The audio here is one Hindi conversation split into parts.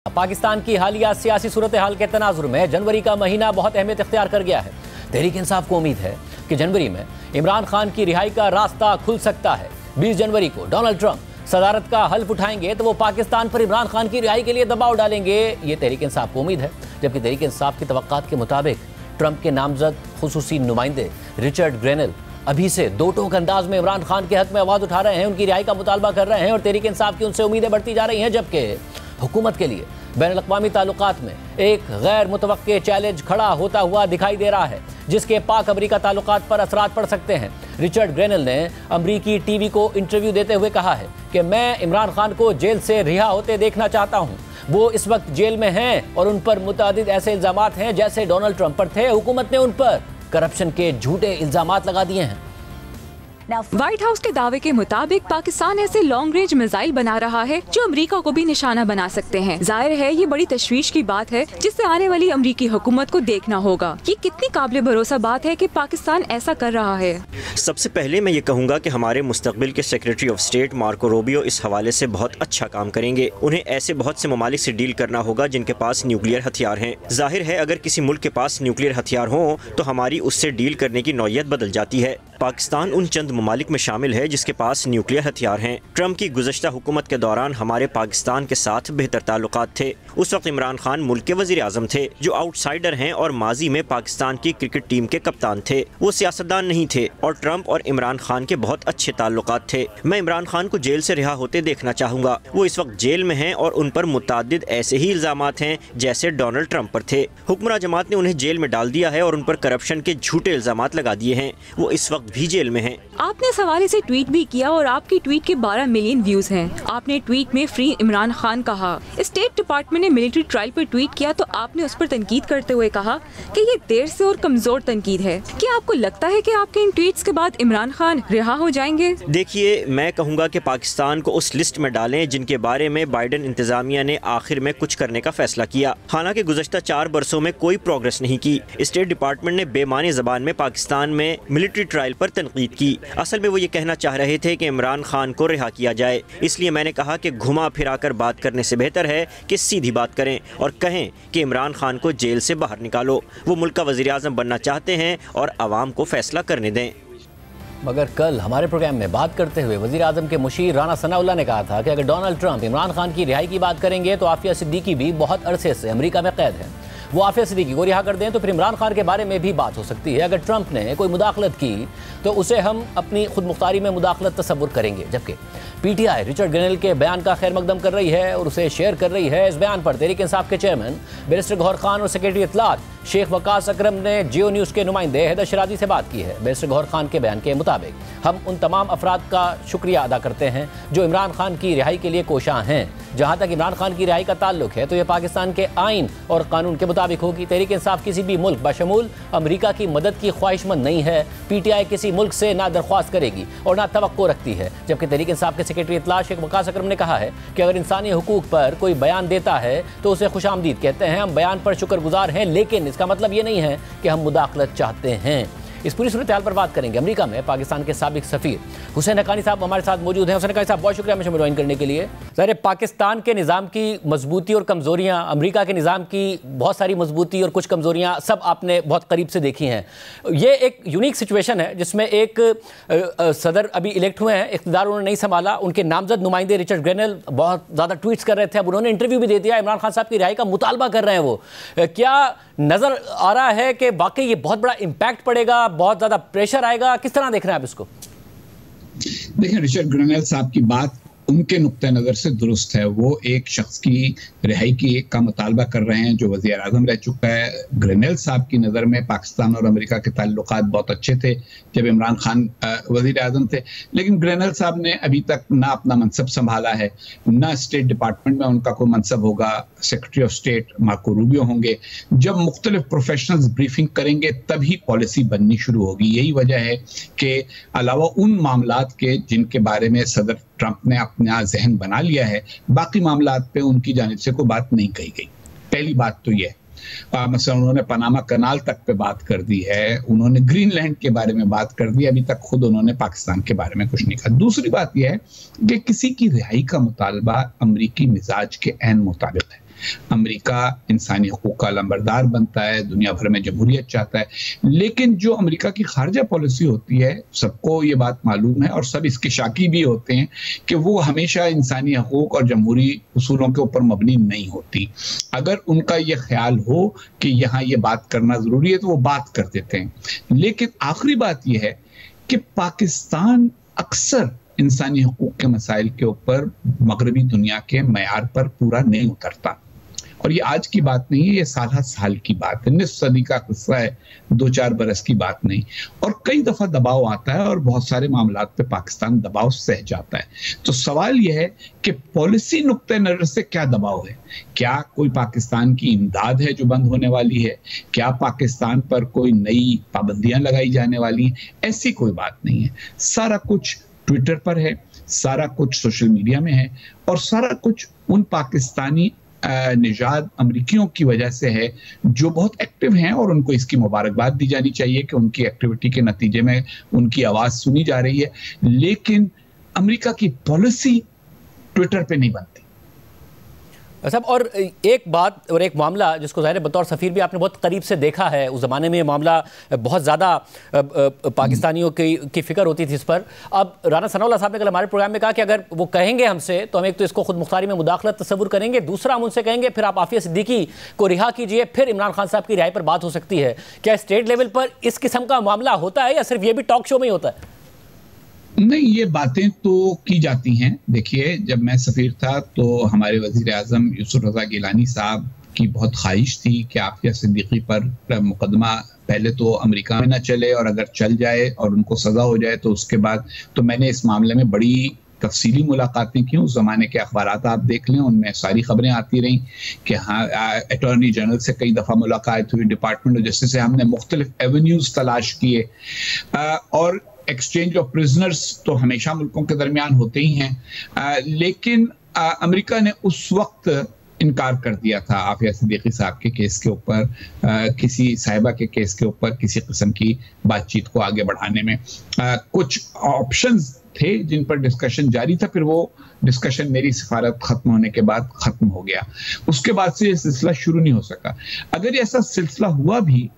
पाकिस्तान की हालिया सियासी सूरत हाल के तनाजुर में जनवरी का महीना बहुत अहमियत इख्तियार कर गया है। तहरीक इंसाफ को उम्मीद है कि जनवरी में इमरान खान की रिहाई का रास्ता खुल सकता है। 20 जनवरी को डोनाल्ड ट्रंप सदारत का हल्फ उठाएंगे तो वो पाकिस्तान पर इमरान खान की रिहाई के लिए दबाव डालेंगे, ये तहरीक इंसाफ को उम्मीद है। जबकि तहरीक इंसाफ की तवक्कात के मुताबिक ट्रंप के नामजद खुसूसी नुमाइंदे रिचर्ड ग्रेनेल अभी से दो टोक अंदाज में इमरान खान के हक में आवाज़ उठा रहे हैं, उनकी रिहाई का मुतालबा कर रहे हैं और तहरीक इंसाफ की उनसे उम्मीदें बढ़ती जा रही हैं। जबकि हुकूमत के लिए बैनुल-अक़वामी ताल्लुकात में एक गैर मुतवक्के चैलेंज खड़ा होता हुआ दिखाई दे रहा है, जिसके पाक अमरीका ताल्लुकात पर असरात पड़ सकते हैं। रिचर्ड ग्रेनेल ने अमरीकी टीवी को इंटरव्यू देते हुए कहा है कि मैं इमरान खान को जेल से रिहा होते देखना चाहता हूँ। वो इस वक्त जेल में हैं और उन पर मुतअद्दिद ऐसे इल्ज़ामात हैं जैसे डोनाल्ड ट्रंप पर थे। हुकूमत ने उन पर करप्शन के झूठे इल्ज़ामात लगा दिए हैं। व्हाइट हाउस के दावे के मुताबिक पाकिस्तान ऐसे लॉन्ग रेंज मिसाइल बना रहा है जो अमेरिका को भी निशाना बना सकते हैं। जाहिर है ये बड़ी तशवीश की बात है जिससे आने वाली अमेरिकी हुकूमत को देखना होगा। ये कितनी काबिल भरोसा बात है कि पाकिस्तान ऐसा कर रहा है। सबसे पहले मैं ये कहूँगा कि हमारे मुस्तकबिल के secretary of state Marco Rubio इस हवाले से बहुत अच्छा काम करेंगे। उन्हें ऐसे बहुत से ममालिक से डील करना होगा जिनके पास न्यूक्लियर हथियार हैं। जाहिर है अगर किसी मुल्क के पास न्यूक्लियर हथियार हों तो हमारी उससे डील करने की नौयत बदल जाती है। पाकिस्तान उन चंद ममालिक में शामिल है जिसके पास न्यूक्लियर हथियार हैं। ट्रंप की गुज़श्ता हुकूमत के दौरान हमारे पाकिस्तान के साथ बेहतर ताल्लुकात थे। उस वक्त इमरान खान मुल्क के वज़ीर आज़म थे जो आउटसाइडर हैं और माजी में पाकिस्तान की क्रिकेट टीम के कप्तान थे। वो सियासतदान नहीं थे और ट्रंप और इमरान खान के बहुत अच्छे ताल्लुकात थे। मैं इमरान खान को जेल से रिहा होते देखना चाहूँगा। वो इस वक्त जेल में हैं और उन पर मुतअद्दिद ऐसे ही इल्ज़ामात हैं जैसे डोनाल्ड ट्रंप पर थे। हुक्मरान जमात ने उन्हें जेल में डाल दिया है और उन पर करप्शन के झूठे इल्ज़ामात लगा दिए हैं। वो इस वक्त भी जेल में हैं। आपने इस हवाले से ट्वीट भी किया और आपकी ट्वीट के 12 मिलियन व्यूज हैं। आपने ट्वीट में फ्री इमरान खान कहा। स्टेट डिपार्टमेंट ने मिलिट्री ट्रायल पर ट्वीट किया तो आपने उस पर तनकीद करते हुए कहा कि ये देर से और कमजोर तनकीद है। क्या आपको लगता है कि आपके इन ट्वीट्स के बाद इमरान खान रिहा हो जाएंगे? देखिए, मैं कहूँगा कि पाकिस्तान को उस लिस्ट में डालें जिनके बारे में बाइडन इंतजामिया ने आखिर में कुछ करने का फैसला किया। हालांकि गुज़श्ता 4 बरसों में कोई प्रोग्रेस नहीं की। स्टेट डिपार्टमेंट ने बेमानी ज़बान में पाकिस्तान में मिलिट्री ट्रायल पर तनकीद की। असल में वो ये कहना चाह रहे थे कि इमरान खान को रिहा किया जाए। इसलिए मैंने कहा कि घुमा फिरा कर बात करने से बेहतर है कि सीधी बात करें और कहें कि इमरान खान को जेल से बाहर निकालो। वो मुल्क का वज़ीर आज़म बनना चाहते हैं और आवाम को फैसला करने दें। मगर कल हमारे प्रोग्राम में बात करते हुए वज़ीर आज़म के मुशीर राना सनाउल्लाह ने कहा था कि अगर डोनाल्ड ट्रंप इमरान खान की रिहाई की बात करेंगे तो आफिया सिद्दीकी भी बहुत अरसे से अमेरिका में कैद है। वो आफिया सिद्दीकी को रिहा कर दें तो फिर इमरान खान के बारे में भी बात हो सकती है। अगर ट्रंप ने कोई मुदाखलत की तो उसे हम अपनी खुद मुख्तारी में मुदाखलत तस्वुर करेंगे। जबकि पीटीआई रिचर्ड ग्रेनेल के बयान का खैर मकदम कर रही है और उसे शेयर कर रही है। इस बयान पर तहरीक इंसाफ के चेयरमैन बैरिस्टर गौहर खान और सेक्रेटरी इत्तलात शेख वकास अकरम ने जियो न्यूज़ के नुमाइंदे हैदर शराजी से बात की है। बैरिस्टर गौहर खान के बयान के मुताबिक हम उन तमाम अफराद का शुक्रिया अदा करते हैं जो इमरान खान की रिहाई के लिए कोशां हैं। जहाँ तक इमरान खान की रिहाई का ताल्लुक है तो यह पाकिस्तान के आइन और कानून के मुताबिक होगी। तहरीक इंसाफ किसी भी मुल्क बशमूल अमरीका की मदद की ख्वाहिशमंद नहीं है। पीटीआई किसी मुल्क से ना दरख्वास्त करेगी और ना तवक्को रखती है। जबकि तहरीक इंसाफ के सेक्रेटरी इत्तलात शेख वकास अकरम ने कहा है कि अगर इंसानी हुकूक पर कोई बयान देता है तो उसे खुशामदीद कहते हैं। हम बयान पर शुक्रगुजार हैं, लेकिन इसका मतलब ये नहीं है कि हम मुदाखलत चाहते हैं। इस पूरी सूरत हाल पर बात करेंगे। अमेरिका में पाकिस्तान के साबिक सफ़ीर हुसैन हक्कानी साहब हमारे साथ मौजूद हैं। हुसैन हक्कानी साहब, बहुत शुक्रिया हमें ज्वाइन करने के लिए। सर, पाकिस्तान के निज़ाम की मजबूती और कमज़ोरियाँ, अमेरिका के निज़ाम की बहुत सारी मजबूती और कुछ कमज़ोरियाँ सब आपने बहुत करीब से देखी हैं। ये एक यूनिक सिचुएशन है जिसमें एक सदर अभी इलेक्ट हुए हैं, इक़्तिदार उन्होंने नहीं संभाला। उनके नामजद नुमाइंदे रिचर्ड ग्रेनेल बहुत ज़्यादा ट्वीट्स कर रहे थे। अब उन्होंने इंटरव्यू भी दे दिया, इमरान खान साहब की रिहाई का मुतालबा कर रहे हैं। वो क्या नज़र आ रहा है कि वाकई ये बहुत बड़ा इम्पैक्ट पड़ेगा, बहुत ज़्यादा प्रेशर आएगा? किस तरह देख रहे हैं आप इसको? देखिए, रिचर्ड ग्रेनेल साहब की बात उनके नुक्ते नज़र से दुरुस्त है। वो एक शख्स की रिहाई का मुतालबा कर रहे हैं जो वज़ीर आज़म रह चुका है। ग्रेनेल साहब की नज़र में पाकिस्तान और अमेरिका के ताल्लुकात बहुत अच्छे थे जब इमरान खान वज़ीर आज़म थे, लेकिन ग्रेनेल साहब ने अभी तक ना अपना मनसब संभाला है, ना स्टेट डिपार्टमेंट में उनका कोई मनसब होगा। Secretary of state Marco Rubio होंगे। जब मुख्तलिफ प्रोफेशनल्स ब्रीफिंग करेंगे तभी पॉलिसी बननी शुरू होगी। यही वजह है कि अलावा उन मामलात के जिनके बारे में सदर ट्रंप ने अपना जहन बना लिया है, बाकी मामलात पे उनकी जानिब से कोई बात नहीं कही गई। पहली बात तो यह, मसलन उन्होंने पनामा कनाल तक पे बात कर दी है, उन्होंने ग्रीनलैंड के बारे में बात कर दी, अभी तक खुद उन्होंने पाकिस्तान के बारे में कुछ नहीं कहा। दूसरी बात यह है कि किसी की रिहाई का मुतालबा अमरीकी मिजाज के ऐन मुताबिक है। अमेरिका इंसानी हकूक का लंबरदार बनता है, दुनिया भर में जमहूरियत चाहता है, लेकिन जो अमेरिका की खारजा पॉलिसी होती है, सबको ये बात मालूम है और सब इसके शाकी भी होते हैं कि वो हमेशा इंसानी हकूक और जमहूरी उसूलों के ऊपर मबनी नहीं होती। अगर उनका ये ख्याल हो कि यहाँ ये बात करना ज़रूरी है तो वो बात कर देते हैं। लेकिन आखिरी बात यह है कि पाकिस्तान अक्सर इंसानी हकूक के मसाइल के ऊपर मगरबी दुनिया के मयार पर पूरा नहीं उतरता, और ये आज की बात नहीं है, ये साल की बात है, निस्फ सदी का किस्सा है, 2-4 बरस की बात नहीं। और कई दफा दबाव आता है और बहुत सारे मामलात पे पाकिस्तान दबाव सह जाता है। तो सवाल यह है कि पॉलिसी नुक्ते नजर से क्या दबाव है? क्या कोई पाकिस्तान की इमदाद है जो बंद होने वाली है? क्या पाकिस्तान पर कोई नई पाबंदियां लगाई जाने वाली हैं? ऐसी कोई बात नहीं है। सारा कुछ ट्विटर पर है, सारा कुछ सोशल मीडिया में है, और सारा कुछ उन पाकिस्तानी निजात अमरीकियों की वजह से है जो बहुत एक्टिव हैं, और उनको इसकी मुबारकबाद दी जानी चाहिए कि उनकी एक्टिविटी के नतीजे में उनकी आवाज़ सुनी जा रही है। लेकिन अमेरिका की पॉलिसी ट्विटर पे नहीं बनती। साहब, और एक बात और एक मामला जिसको ज़ाहिर बतौर सफ़ीर भी आपने बहुत करीब से देखा है, उस ज़माने में ये मामला बहुत ज़्यादा पाकिस्तानियों की फ़िक्र होती थी इस पर। अब राना सनाउल्लाह साहब ने कल हमारे प्रोग्राम में कहा कि अगर वो कहेंगे हमसे तो हम एक तो इसको खुद मुख्तारी में मुदाखलत तस्वुर करेंगे, दूसरा हम उनसे कहेंगे फिर आप आफिया सिद्दीकी को रिहा कीजिए, फिर इमरान खान साहब की रिहाई पर बात हो सकती है। क्या स्टेट लेवल पर इस किस्म का मामला होता है या सिर्फ ये भी टॉक शो में ही होता है? नहीं, ये बातें तो की जाती हैं। देखिए, जब मैं सफ़ीर था तो हमारे वज़ीर आज़म यूसुफ रज़ा गिलानी साहब की बहुत ख्वाहिश थी कि आफिया सिद्दीकी पर मुकदमा पहले तो अमेरिका में ना चले, और अगर चल जाए और उनको सज़ा हो जाए तो उसके बाद, तो मैंने इस मामले में बड़ी तफसीली मुलाकातें की। उस ज़माने के अखबारात आप देख लें, उनमें सारी खबरें आती रहीं कि हाँ, अटॉर्नी जनरल से कई दफ़ा मुलाकात हुई, डिपार्टमेंट ऑफ जस्टिस से हमने मुख्तलिफ एवेन्यूज़ तलाश किए, और एक्सचेंज ऑफ प्रिजनर्स तो हमेशा मुल्कों के दरमियान होते ही हैं। लेकिन अमेरिका ने उस वक्त इनकार कर दिया था आफिया सिद्दीकी साहब के केस के ऊपर, किसी साहिबा के केस के ऊपर किसी किस्म की बातचीत को आगे बढ़ाने में। कुछ ऑप्शंस थे जिन पर डिस्कशन जारी था, फिर वो डिस्कशन मेरी सिफारत खत्म होने के बाद खत्म हो गया। उसके बाद से ये सिलसिला शुरू नहीं हो सका। अगर ऐसा सिलसिला हुआ भी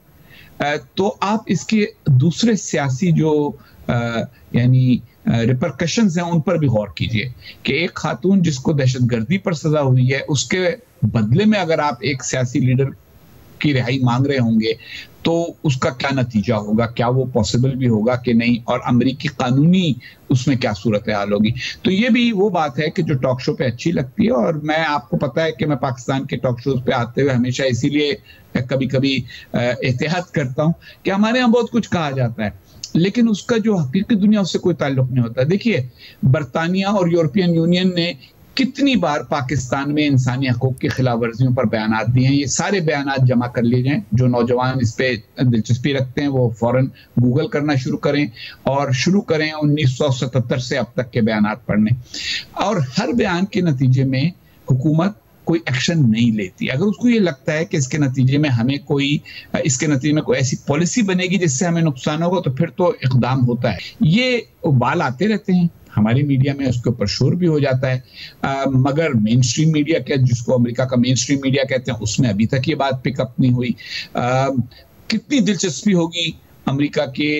तो आप इसके दूसरे सियासी जो यानी रिपरकशंस हैं उन पर भी गौर कीजिए कि एक खातून जिसको दहशतगर्दी पर सजा हुई है, उसके बदले में अगर आप एक सियासी लीडर की रिहाई मांग रहे होंगे तो उसका क्या नतीजा होगा, क्या वो पॉसिबल भी होगा कि नहीं, और अमेरिकी कानूनी उसमें क्या सूरत हाल होगी। तो ये भी वो बात है कि जो टॉक शो पे अच्छी लगती है, और मैं, आपको पता है कि मैं पाकिस्तान के टॉक शोज पे आते हुए हमेशा इसीलिए कभी कभी एहतियात करता हूँ कि हमारे यहाँ बहुत कुछ कहा जाता है लेकिन उसका जो हकीकी दुनिया उससे कोई ताल्लुक नहीं होता। देखिए, बरतानिया और यूरोपियन यूनियन ने कितनी बार पाकिस्तान में इंसानी हकूक की खिलाफ वर्जियों पर बयानात दिए हैं। ये सारे बयानात जमा कर लिए जाएं। जो नौजवान इस पे दिलचस्पी रखते हैं वो फौरन गूगल करना शुरू करें और शुरू करें 1977 से अब तक के बयानात पढ़ने, और हर बयान के नतीजे में हुकूमत कोई एक्शन नहीं लेती। अगर उसको ये लगता है कि इसके नतीजे में ऐसी पॉलिसी बनेगी जिससे हमें नुकसान होगा, तो फिर तो इक़दाम होता है। ये बाल आते रहते हैं हमारी मीडिया में, उसके ऊपर शोर भी हो जाता है, मगर मेन स्ट्रीम मीडिया जिसको अमेरिका का मेन स्ट्रीम मीडिया कहते हैं, उसमें अभी तक ये बात पिकअप नहीं हुई। कितनी दिलचस्पी होगी अमेरिका के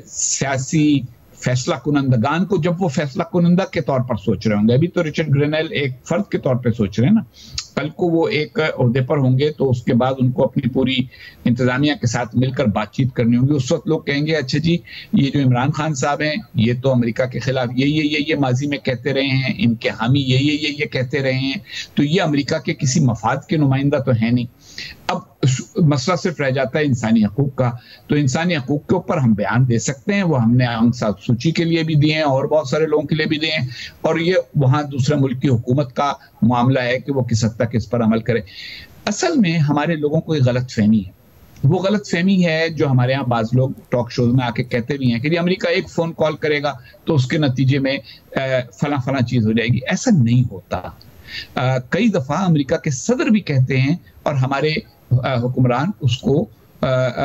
सियासी फैसला कुनंदगान को जब वो फैसला कुनंदा के तौर पर सोच रहे होंगे। अभी तो रिचर्ड ग्रेनेल एक फर्द के तौर पर सोच रहे हैं ना, कल को वो एक ओहदे पर होंगे तो उसके बाद उनको अपनी पूरी इंतजामिया के साथ मिलकर बातचीत करनी होगी। उस वक्त लोग कहेंगे, अच्छा जी, ये जो इमरान खान साहब हैं ये तो अमेरिका के खिलाफ ये माजी में कहते रहे हैं, इनके हामी ये कहते रहे हैं, तो ये अमेरिका के किसी मफाद के नुमाइंदा तो है नहीं। अब मसला सिर्फ रह जाता है इंसानी हकूक का। तो इंसानी हकूक के ऊपर हम बयान दे सकते हैं, वो हमने आंग साहब सूची के लिए भी दिए हैं और बहुत सारे लोगों के लिए भी दिए हैं, और ये वहां दूसरे मुल्क की हुकूमत का मामला है कि वो किस हद तक इस पर अमल करे। असल में हमारे लोगों को एक गलत फहमी है, वो गलत फहमी है जो हमारे यहाँ बाज लोग टॉक शोज में आके कहते भी हैं कि अमेरिका एक फोन कॉल करेगा तो उसके नतीजे में फला चीज हो जाएगी। ऐसा नहीं होता। कई दफा अमेरिका के सदर भी कहते हैं और हमारे हुक्मरान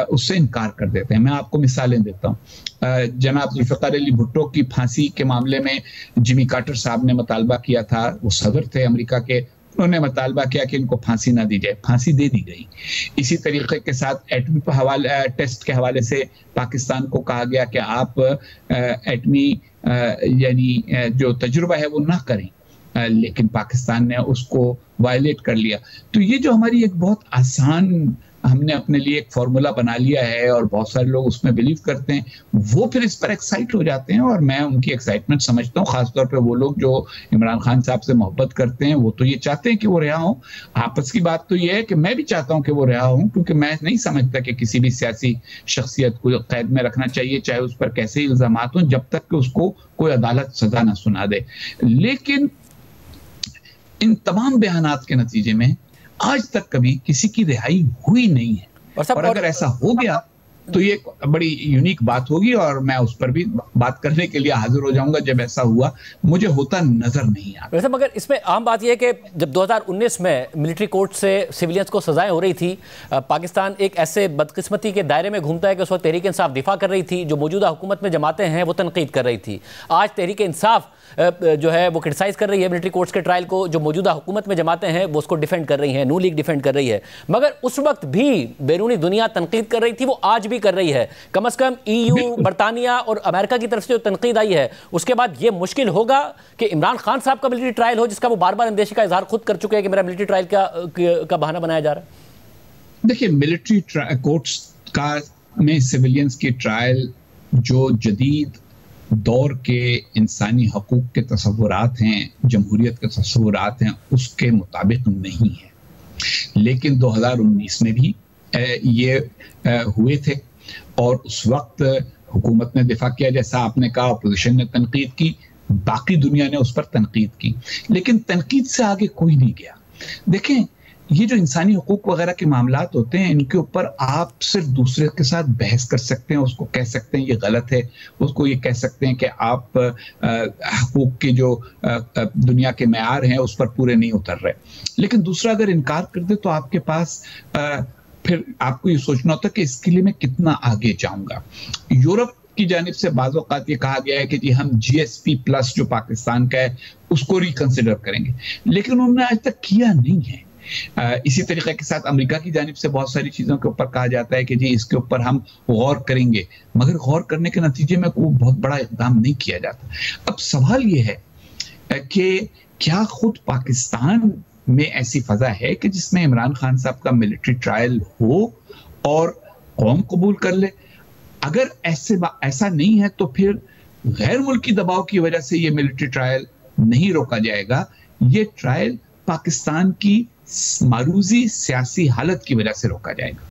उससे इनकार कर देते हैं। मैं आपको मिसालें देता हूँ। जनाब जुल्फ़िकार अली भुट्टो की फांसी के मामले में जिमी कार्टर साहब ने मुतालबा किया था, वो सदर थे अमेरिका के, उन्होंने मुतालबा किया कि इनको फांसी ना दी जाए, फांसी दे दी गई। इसी तरीके के साथ एटमी टेस्ट के हवाले से पाकिस्तान को कहा गया कि आप एटमी यानी जो तजुर्बा है वो ना करें, लेकिन पाकिस्तान ने उसको वायलेट कर लिया। तो ये जो हमारी एक बहुत आसान हमने अपने लिए एक फॉर्मूला बना लिया है और बहुत सारे लोग उसमें बिलीव करते हैं, वो फिर इस पर एक्साइट हो जाते हैं और मैं उनकी एक्साइटमेंट समझता हूँ। खासतौर पे वो लोग जो इमरान खान साहब से मोहब्बत करते हैं वो तो ये चाहते हैं कि वो रिहा हो। आपस की बात तो ये है कि मैं भी चाहता हूँ कि वो रिहा हो, क्योंकि मैं नहीं समझता कि किसी भी सियासी शख्सियत को कैद में रखना चाहिए, चाहे उस पर कैसे इल्जामात हों, जब तक कि उसको कोई अदालत सजा ना सुना दे। लेकिन इन तमाम बयानात के नतीजे में आज तक कभी किसी की रिहाई हुई नहीं है, और अगर ऐसा हो गया तो ये बड़ी यूनिक बात होगी और मैं उस पर भी बात करने के लिए हाजिर हो जाऊंगा जब ऐसा हुआ। मुझे होता नजर नहीं आता। वैसे मगर इसमें आम बात यह है कि जब 2019 में मिलिट्री कोर्ट से सिविलियंस को सजाएं हो रही थी, पाकिस्तान एक ऐसे बदकिस्मती के दायरे में घूमता है कि उस वक्त तहरीक इंसाफ दिफा कर रही थी, जो मौजूदा हुकूमत में जमातें हैं वो तनकीद कर रही थी। आज तहरीक इंसाफ जो है वो क्रिटिसाइज कर रही है मिलिट्री कोर्ट्स के ट्रायल को, जो मौजूदा हुकूमत में जमातें हैं वो उसको डिफेंड कर रही हैं, नू लीग डिफेंड कर रही है। मगर उस वक्त भी बैरूनी दुनिया तनकीद कर रही थी, वो आज भी कर रही है। कम से कम EU, बरतानिया और अमेरिका की तरफ से जो तनकीद आई है उसके बाद ये मुश्किल होगा कि इमरान खान साहब का मिलिट्री ट्रायल हो, जिसका वो बार बार अंदेशे का इजहार खुद कर चुके हैं कि मेरा मिलिट्री ट्रायल का बहाना बनाया जा रहा है। देखिए, मिलिट्री कोर्ट्स का में सिविलियंस की ट्रायल जो जदीद दौर के इंसानी हकूक के तस्वुरात हैं, जमहूरियत के तस्वुरात हैं, उसके मुताबिक नहीं है। लेकिन 2019 में भी ये हुए थे और उस वक्त हुकूमत ने दिफा किया, जैसा आपने कहा, अपोजिशन ने तनकीद की, बाकी दुनिया ने उस पर तनकीद की, लेकिन तनकीद से आगे कोई नहीं गया। देखें, ये जो इंसानी हकूक वगैरह के मामलात होते हैं, इनके ऊपर आप सिर्फ दूसरे के साथ बहस कर सकते हैं, उसको कह सकते हैं ये गलत है, उसको ये कह सकते हैं कि आप हकूक के जो दुनिया के मेयार हैं उस पर पूरे नहीं उतर रहे। लेकिन दूसरा अगर इनकार कर दे तो आपके पास फिर आपको ये सोचना होता है कि इसके लिए मैं कितना आगे जाऊंगा। यूरोप की जानिब से बाज़ औक़ात ये कहा गया है कि जी हम GSP+ जो पाकिस्तान का है उसको रिकंसिडर करेंगे, लेकिन उन्होंने आज तक किया नहीं है। इसी तरीके के साथ अमेरिका की जानिब से बहुत सारी चीज़ों के ऊपर कहा जाता है कि जी इसके ऊपर हम गौर करेंगे, मगर गौर करने के नतीजे में कोई बहुत बड़ा इक़दाम नहीं किया जाता। अब सवाल ये है कि क्या खुद पाकिस्तान में ऐसी फजा है कि जिसमें इमरान खान साहब का मिलिट्री ट्रायल हो और कौम कबूल कर ले? अगर ऐसा नहीं है तो फिर गैर मुल्की दबाव की वजह से ये मिलिट्री ट्रायल नहीं रोका जाएगा। ये ट्रायल पाकिस्तान की मारूजी सियासी हालत की वजह से रोका जाएगा।